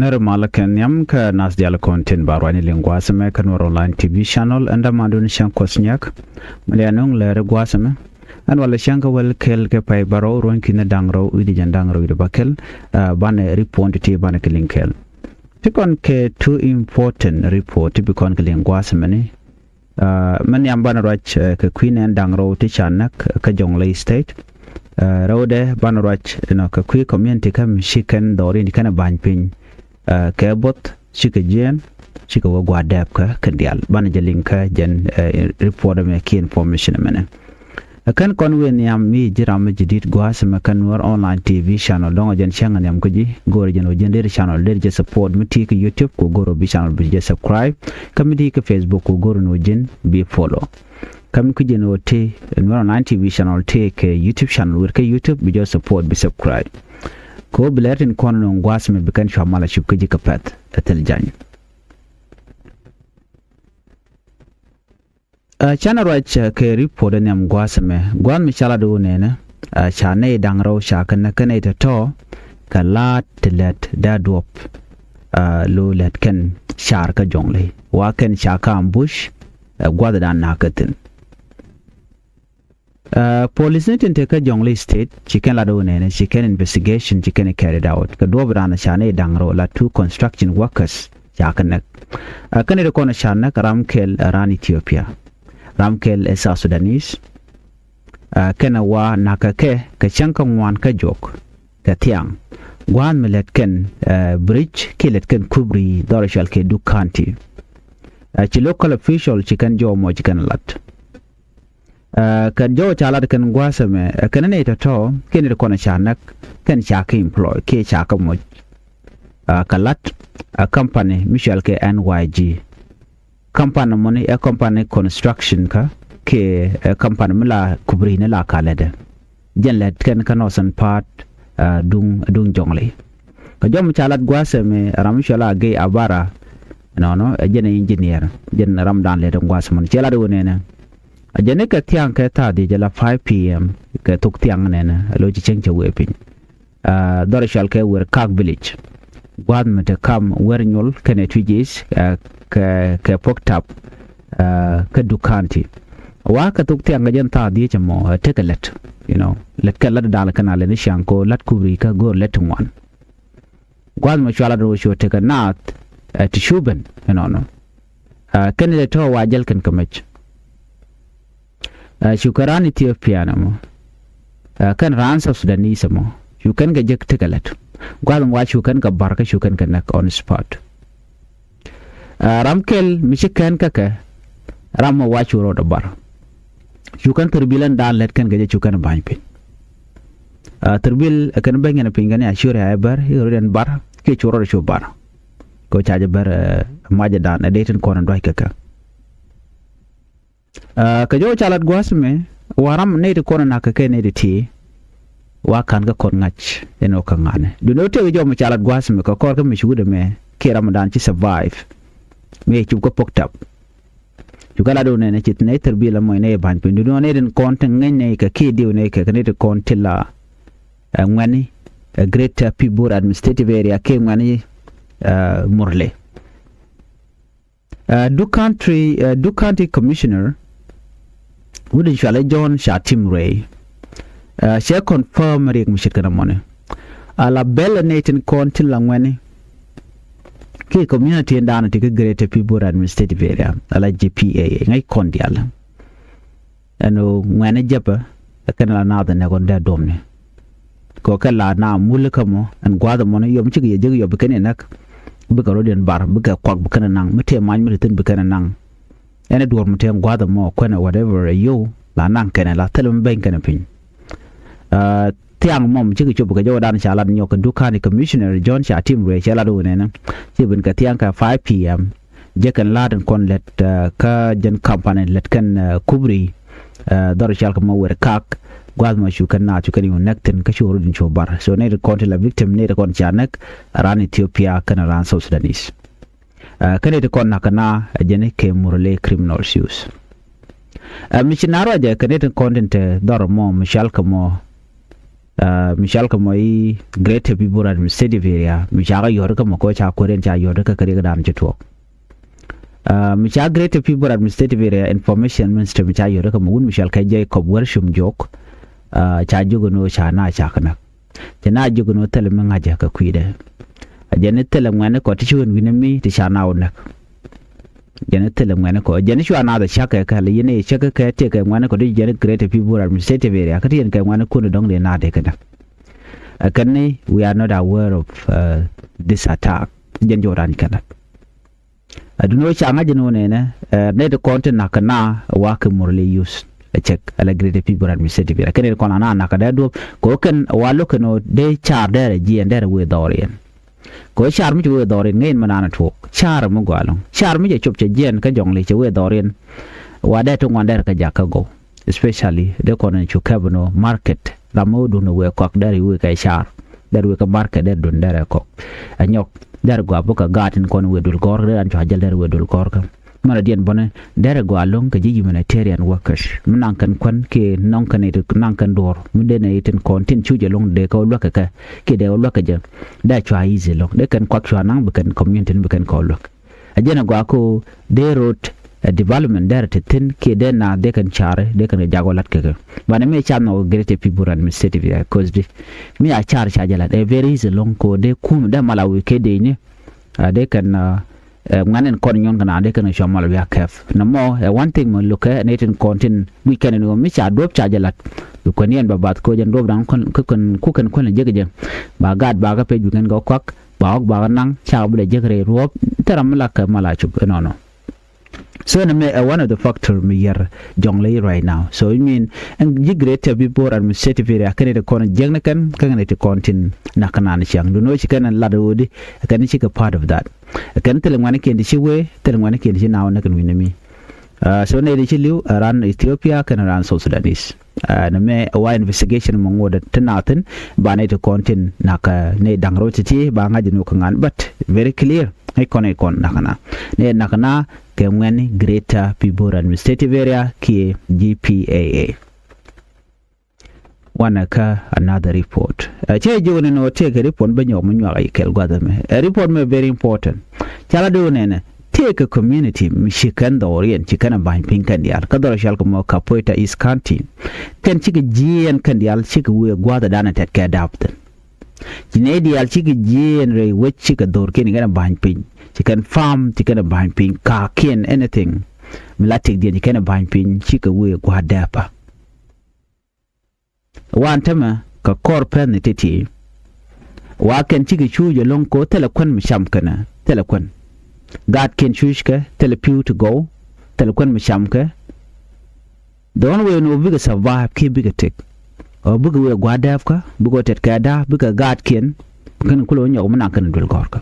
Nermala Kenyam ka Nasdial content barwani lingwasame kanwar online TV channel anda madun shankosnyak malianong lere gwasame an wala shanka wel kel ke pay baro ron kina dangro udi jandangro ida bakel bane report ti bane kelinkel tikon ke too important report bikon kelingwasame ni man yambana rach ke queen and dangro ti chanak ka jonglei state rode bana rach no ka qui community kam shiken dori ni kana banpin kebot shika jen shika wagwa dab ka kandial bana jalinka jen report me key information mena kan konwe ni am mi jiram jidit gwas ma kanwar online TV channel dongo jen shangan yam kuji goro jen der channel der je support miti ka YouTube ko goro bi channel bi je subscribe kamidi ka Facebook ko goro no jen bi follow kam kuji no te kanwar online TV channel te ka YouTube channel wer ka YouTube bi je support bi subscribe ko bilatin kono ngwas me bikan shamala shibkaji kapat atel jany chana rach ke report ne ngwas me gwan mi chala do ne na chane dangro shakan na kane ta to kala telet da dop lo let ken shar ka jongle wa ken shaka ambush gwada dan nakatin police ne te ka jongle state chicken la do ne chicken investigation chicken carried out ka do brana shane dangro la two construction workers yakan kan re kono shana ramkel ran Ethiopia ramkel esa Sudanese kana wa nakake ka chankan wan ka jok ka tiang wan melet ken bridge kelet ken kubri dorashal ke du county chi local official chicken jo mo chicken lat kan jo chala kan gwasame kan ne to ken re kono shanak kan shaka employ ke shaka mo kalat a company Michel ke NYG company money a company construction ka ke company mala kubri ne la kalede jenlet ken kanosan part dung jongle ka jom chalat gwasame ramshala ge abara no jen engineer jen ramdan le gwasam chela do ne ajane ka tiang ka ta di jala 5 pm ka tuk tiang ne na lo ji cheng chewe pin dorashal ke wer kak village gwad mete kam wer nyol kene twijis ka poktap ka dukanti wa ka tuk tiang ga jen ta di chamo tekelet let ka lat dal kana le shanko lat kubri ka gor let wan gwad ma chala do sho te ka nat tishuben no kene le to wa jel kan kamech shukaran Ethiopia namo kan ransa Sudanese mo shukan ga jek tekelet gwad wa shukan ka barka shukan ka nak on spot ramkel mishikan kaka ramma wa churo da bar shukan turbilan dan let kan ga shukan banpin turbil kan bangen pingane ashure ay bar yoro den bar ke churo da bar ko chaje bar maja dan deten kono doy kaka ka jo chalat gwasme waram ne de kono nakake ne de ti wa kan ga kon ngach eno ka ngane du no te jo mo chalat gwasme ko kor ka mi shude me ke ramadan ci survive me ci ko poktap ju kala do ne ci ne terbila moy ne ban pin du no ne den kon tan ngane ka ke diw ne ka ne de kon tilla ngani great people administrative area ke ngani morle du county commissioner would inshallah John Shatim Ray she confirm rik mishikana mone ala bella natin kontil langwani ke community ndana tika great people administrative area ala GPA ngai kondial ano ngwane japa kana la nada ne gonda domne ko kala na mulka mo an gwada mo yom chigi je yob kene nak buka rodin bar buka kwak buka nang mete man meritin buka nang ene duwar mete gwada mo kwana whatever you la nang kene la telum ben kene pin tiang mom chigi chobu ka jodan chala nyo ka duka ni commissioner John Shatim Ray chala do ne na chibin ka tiang ka 5 pm je kan ladan kon let ka jen company let kan kubri dor chal ka mo wer kak gwad ma shukan na chukani unekten ka shuru din chobar so ne kon la victim ne kon chanak ran Ethiopia kan ran South Sudanese kane de kon nakana jene ke murle criminal issues missionaro je kane de content dor mo mishal ka mo Michal ka moi greater people administrative area Michal yor ka mako cha koren cha yor ka kare dan chito Michal greater people administrative area information minister Michal yor ka mun Michal ka je ko worship jok cha jugono cha na cha kana jana jugono telemen haja ka kuide ajane telemen ko tichun winami ti cha na onak jane telemen ko jane shu ana da shaka ka le yene shaka ka te ka ngwana ko di jane greater people administrative area ka tien ka ngwana ko dong le na de kana akanne we are not aware of this attack jen joran kana aduno cha nga jeno ne ne de content na kana wa ka morle use a check ala greater people administrative area kene ko na na ka da do ko kan wa lo kano de char da ji and da we dorian ko char mi we dorian ngain manana to char mo gwalong char mi je chop che jen ka jong le che we dorian wa da to ngwander ka jaka go especially de ko na chukabno market ramodu no we kok dari we ka char dari we ka market der don dare ko anyok dar go abuka gatin kon we dul gor dan cho hajal der we dul gor ka mara dien bone der go along ka ji humanitarian workers nan kan kon ke non kan et nan kan dor mu de na iten kontin chu je long de ko lokka ka ke de lokka je da cho easy long de kan kwak cho nan bukan community bukan ko lok ajena go ko de road development there to tin ke de na de kan chare de kan jagolat ke bana me cha no greater people administrative cause me a char cha jala de very easy long ko de kum da malawi ke de ni de kan nganen kon nyon kana de kan shomal ya kef no mo one thing mo look at netin content we can no me cha dop cha jala ko nien babat ko jan dop dan kon ku kan kon je je ba gad ba ga pe ju kan go kwak ba nang cha bu de je re rop taram la ka mala chu no so one of the factor me here jonglei right now so I mean and you greater people administrative area kan de kon jeng kan de kontin nakana ni chang do no chi kan la do di kan chi ka part of that kan telengwana ken di chiwe telengwana ken di now na kan winami so ne di chilu ran Ethiopia kan ran South Sudanese na me wa investigation mo ngoda tanaten ba ne to kontin naka ne dangro chi ba ngaji no kan but very clear ikon nakana ne nakana kemweni greater people administrative area ki GPAA wanaka another report che jone no take a report banyo munyo ay kel gwadame a report me very important chala do ne take a community mishikan da orient chikana ban pinkan dial kador shal ko mo kapoita is county kan chika jien kan dial chika we gwada dana tet ka adapten jinedi al chika jien re we chika dor ken gana ban pin chicken farm chicken ban pin ka ken anything milatik dia chicken ban pin chika we gwadapa wan tama ka korpen ne titi wa ken chika chuje long ko telekon misham kana telekon god ken chushka telepu to go telekon misham ka don we no biga survive ke biga tek o biga we gwadap ka biga tet ka da biga god ken kan kulo nyaw mana kan dul gor ka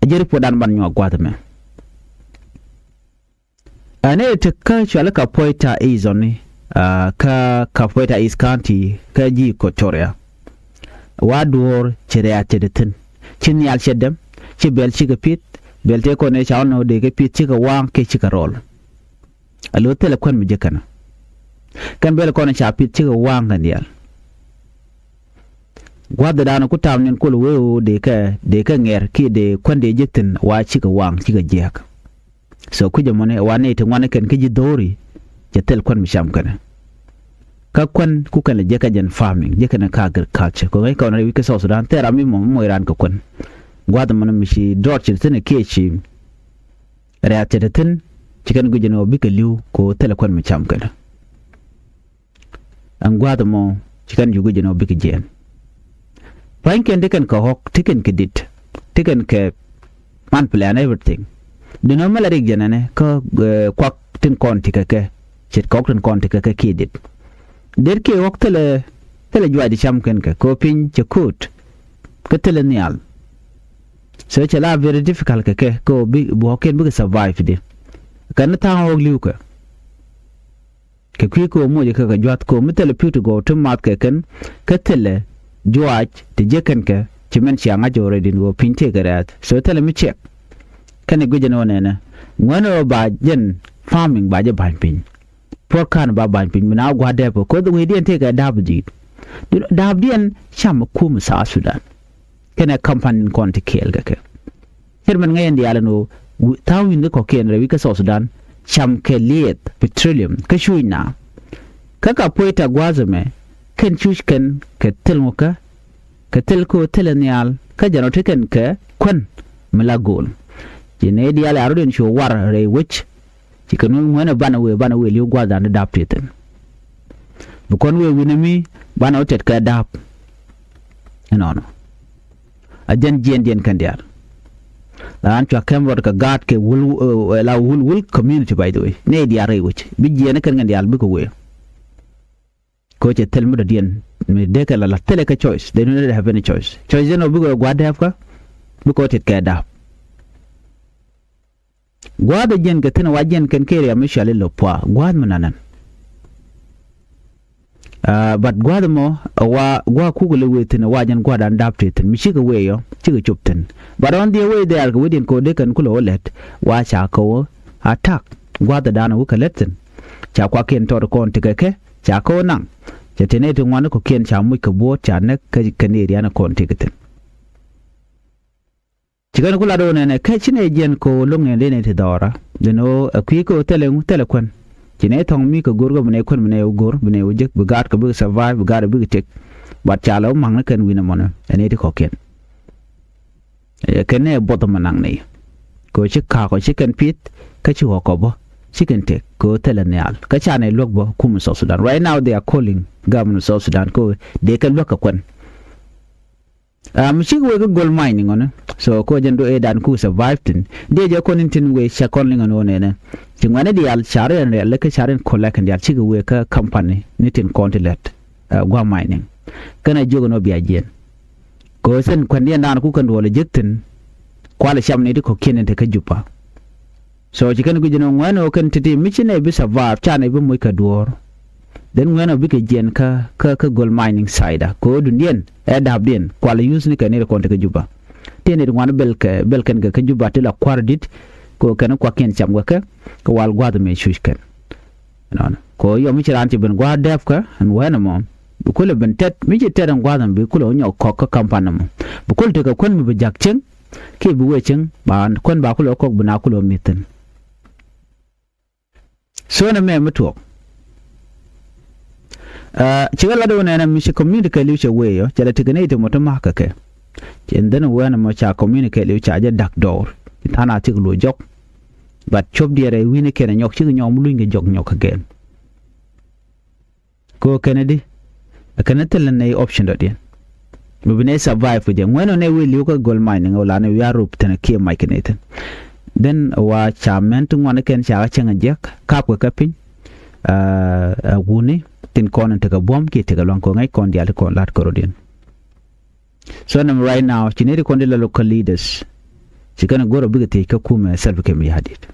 jeri po dan ban nyo gwadame ane te ka chala ka poita izoni ka poita is county ka ji kotoria wadur chere atedetin chin yal chedem ci bel ci ga pit bel te ko ne chaw no de ga pit ci ga wang ke ci ka rol alo tele kon mi jekana kan bel ko ne cha pit ci ga wang kan yal gwada dana ku tam nen ko lo we de ka nger ki de kon de jektin wa ci ga wang ci ga jek so ku je mone wa ne te ngone ken ki ji dori je tel kon mi sham kana ka kon ku kan je ka jen farming je kana ka agriculture ko ngai ko na wi ka so Sudan te rami mo iran ka kon gwada mana mishi dorchi tene kechi reacted tin chicken gujeno bika liu ko telekon mi cham kada an gwada mo chicken gujeno bika jen panken deken ka hok tiken kedit tiken ke man plan everything the normal rig janane ka kwak tin kon tikake chit kok tin kon tikake kidit der ke hok tele jwadi cham ken ka ko pin chekut ka tele nial so it's a very difficult ke ko bi bo ken bi survive de kan ta ho liuka ke ko mo je ka jwat ko mitel puto go to mat ke ken ka tele jwaj te je ken ke chimen chi anga jore din go pinte garat so tele mi check kan go je no ne ngono ba jen farming ba je ban pin por kan ba ban pin na gwa de ko the we didn't take a dabji dab dien cham kum sa Sudan kena kampan kon te kel ga herman ngayen di alano tawin ko ken rewi ka Sudan cham ke liet petroleum ka shuina kaka poeta gwazame ken chushken ke telmoka ke telko telenial ka janote ken ke kwan malagol jene di ala aruden sho war re wich tikanu ngwana bana we liu gwaza na dapteten bukon we winami bana otet ka dap no ajen jen kandiar lan cho kemrod ka gat ke wul community by the way ne di are wich bi jene kan ngandial bi ko we ko che telmu da dien me de ka la tele ka choice they don't have any choice no bi go gwada ka bi ko tet ka dap gwada jen ka tana wajen kan kere ya mishale lopwa gwad mananan but gwada mo gwa kugule wetin wajen gwada adapted mi shiga weyo shiga chupten but on the way there within ko de kan kulo let wa cha ko attack gwada dana wuka letten cha kwa ken to ko ntikeke cha ko nan cha tenete ngwana ko ken cha mu ka bo cha ne ka kaneri ana ko ntiketen chikan kula do ne ka chine jen ko lunge le ne te dora deno akwi ko tele kwen chine thong mi ko gorgo mne kwen mne ugor mne ujek bugat ko bu survive bugat bu tek bat chalo mang na ken wina mona ene te ko ken ken ne bottom nang ne ko chika ko chicken pit ka chi ko bo chicken tek ko tele ne al ka chane lok bo kum South Sudan right now they are calling government of South Sudan ko de kan lok kwen mchig we gold mining on so ko jendo e dan ku survived de je ko nintin we shakonling on ne tingwane di al chare ne le ka chare collect ndi al chig we ka company nitin continent gwa mining kana jogo no biya jen ko sen kwandi dan ku kan wala jektin kwala sham ne ko kenen te ka jupa so jikan ku jeno ngwana o kan titi michine bi survive chane bi mu ka duor den ngwana bi ka jen ka gold mining side ko dundien edab den kwala use ni kanere konte ka juba tene ngwana belken ga ka juba te la kwardit ko kana kwa ken cham ga ka wal gwad me shushken non ko yo mi chiranti ben gwad def ka an wana mo bu kula ben tet mi je teran gwadan bi kula onyo ko ka kampana mo bu kul te ka kon mi bi jakchen ke bi wechen ba kon ba kula ko buna kula miten so na me mutuo chigala do na mi communicate liu che weyo chala tigane ite moto makake chendana wana mo cha communicate liu cha ja dak door tana tiglo jok but chop diere wini kene nyok chig nyom luinge jok nyok again ko kennedy akana telane option do dien mo bine survive je ngweno ne we liu ka gold mining wala ne ya rup tana ke maikeneten then wa cha mentu ngwana ken cha chenga jek kap ko kapin guni tin konen tega bom ki tega lon ko ngai kon dial ko lat korodien so nam right now chineri kon de local leaders chikana goro bigate ka kuma self kem yadit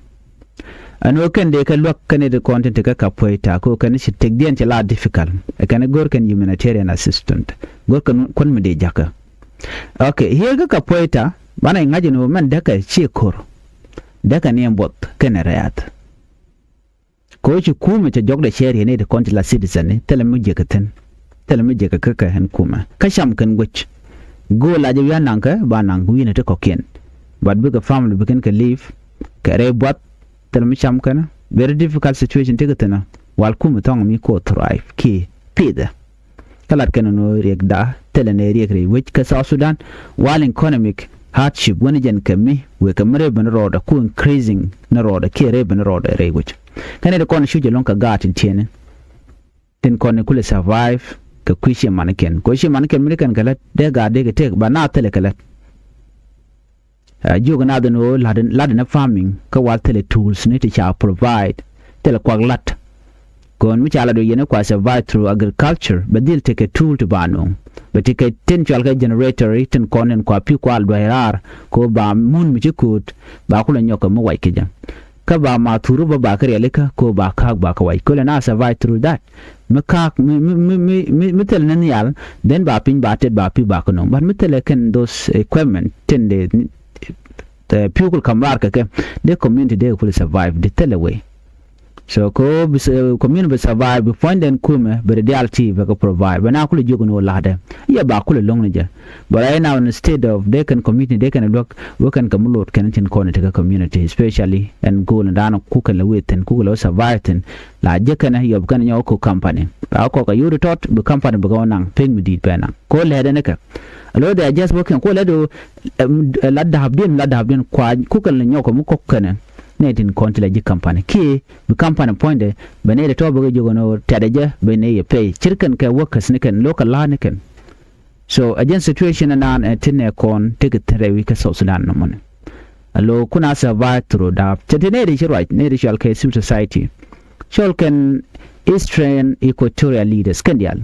ano ken de ka lok kan de content tega ka poita ko kan shi tek dien la difficult kan gor kan humanitarian assistant gor kan kon me de jaka okay here ka poita bana ngaje no man daka chi kor daka ne mbot ken rayat ko ci kuma ta jogda shari'a ne da konti la citizen ne talamu je ka kaka han kuma kasham kan goch go la je yan nan ka ba nan wi ne ta koken but big family begin ka live ka re bot talamu sham kana very difficult situation te gatana wal kuma tong mi ko thrive ki pida kala kan no regda telene regre which ka South Sudan while economic hardship wani jan kami we kamre ban roda ku increasing na roda ke re ban roda re which kana da kon shuje lonka gatin tiene tin kon kule survive ka kwishi manken ko shi manken milikan kala de ga de te ba na tele kala jogo na da no laden farming ka wal tele tools ne te cha provide tele kwaglat kon mi chala do yene kwa survive through agriculture badil take a tool to bano but take a potential generator tin kon kwa pi kwa alwairar ko ba mun mi chikut ba kula nyoka mo waikija ka ba ma turu ba kare leka ko ba ka ba ka wai ko na survive through that me tel nan yal then ba pin ba tet ba pi ba ko no but me tel can those equipment tin the people come back ke the community they will survive the tell away so ko community survive be find and kume but the reality be provide but now kula jogo no lada ya ba kula long ja but right now instead of they can community they can work and come load can tin corner to community especially and go and down ku kan wait and ku survive and la je kana yob kan nyo ko company ba ko ka yuri tot be company be go nang ping me dit bena ko le de ne ka alo they are just working ko le do ladda habdin kwa ku kan nyo ko mu ko kana ne tin kontila ji company ki bi company point de bene de to be jogo no tadaje bene ye pay chirkan ka workers ne kan local la ne kan so again situation and tin ne kon take tare wi ka so sudan no mon allo kuna survive through da chetene de right ne de shall ka civil society shall can eastern equatorial leaders kandial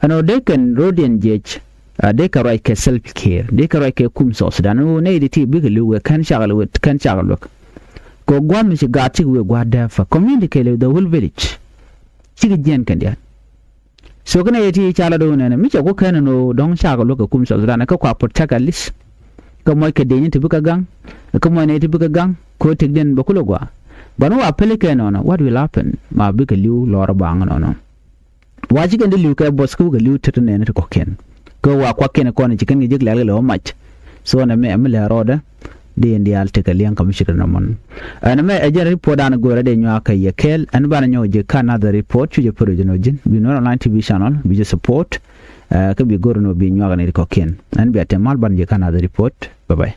ano de kan rodian jech de ka right ka self care de ka right ka kum so sudan no ne de ti bi ka luwe kan shagal ko gwam ci gati we gwada fa communicate the whole village ci gen kan dia so kana yati chala do ne mi ko kana no don shaga loka kum so zana ka kwa protect at least ko moy ka denyi tibuka gang ko moy ne tibuka gang ko tigden ba kulo gwa banu wa pelike no what will happen ma bi ka liu lor bang no waji kan de liu ka boss ko ga liu tetene ne ko ken ko wa kwa ken ko ne cikin gi jigle lo match so na me amle roda de ndial te ka lian kamishira na mon ana me ejen report an gore de nyaa ka yekel an bana nyo je another report je pro je no jin bi no online tv channel bi je support ka bi gore no bi nyaa ga ne ko ken an bi atemal ban je another report bye bye